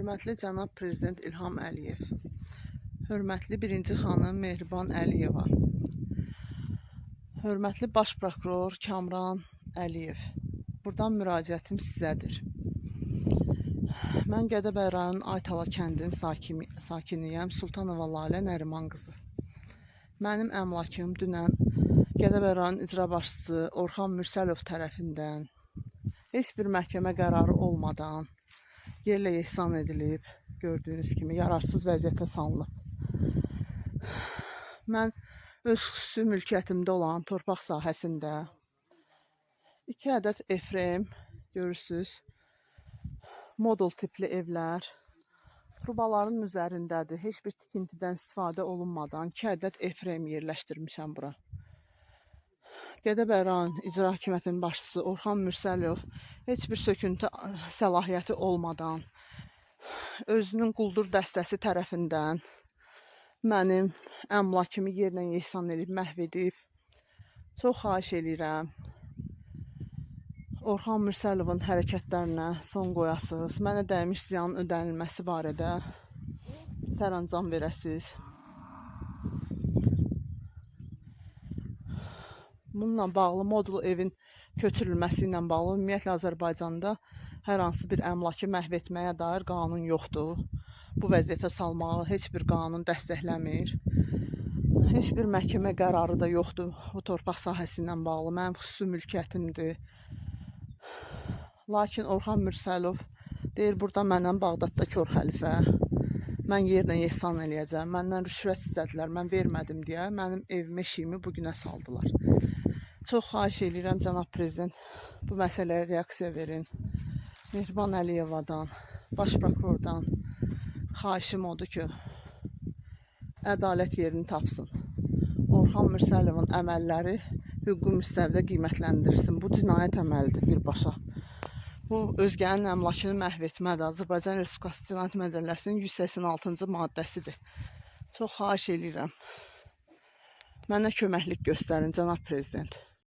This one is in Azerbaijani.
Hörmətli cənab Prezident İlham Əliyev, hörmətli birinci xanım Mehriban Əliyeva, hörmətli baş prokuror Kamran Əliyev, buradan müraciətim sizədir. Mən Gədəbəy rayon Aytala kəndinin sakiniyəm, Sultanova Lalə Nəriman qızı. Mənim əmlakım dünən Gədəbəy rayon icra başçısı Orxan Mürsəlov tərəfindən heç bir məhkəmə qərarı olmadan yerlə yeksan edilib, gördüyünüz kimi yararsız vəziyyətə salınıb. Mən öz xüsusi mülkiyyətimdə olan torpaq sahəsində 2 ədəd Efrem, görürsünüz, modul tipli evlər, trubaların üzərindədir. Heç bir tikintidən istifadə olunmadan 2 ədəd Efrem yerləşdirmişəm bura. Gədəbəy rayon İcra Hakimiyyətinin başçısı Orxan Mürsəlov heç bir söküntü səlahiyyəti olmadan özünün quldur dəstəsi tərəfindən mənim əmlakımı yerlə yeksan edib, məhv edib. Çox xahiş edirəm, Orxan Mürsəlovun hərəkətlərinə son qoyasınız. Mənə dəymiş ziyanın ödənilməsi barədə sərəncam verəsiniz. Bununla bağlı modul evin köçürülməsi ilə bağlı ümumiyyətlə Azərbaycanda hər hansı bir əmlakı məhv etməyə dair qanun yoxdur. Bu vəziyyətə salmağı heç bir qanun dəstəkləmir. Heç bir məhkəmə qərarı da yoxdur bu torpaq sahəsi ilə bağlı. Mənim xüsusi mülkiyyətimdir. Lakin Orxan Mürsəlov deyir, burada məndən Bağdadda kör xəlifə. Mən yerlə yeksan eləyəcəm. Məndən rüşvət istədilər, mən vermədim deyə mənim evimi, eşiyimi bugünə saldılar. Çox xahiş edirəm, cənab Prezident, bu məsələyə reaksiya verin. Mehriban Əliyevadan, baş prokurordan xahişim odur ki, ədalət yerini tapsın. Orxan Mürsəlovun əməlləri hüquqi müstəvidə qiymətləndirilsin. Bu cinayət əməlidir birbaşa. Bu, özgənin əmlakını məhv etmədir. Azərbaycan Respublikası Cinayət Məcəlləsinin 186-cı maddəsidir. Çox xahiş edirəm. Mənə köməklik göstərin, cənab Prezident.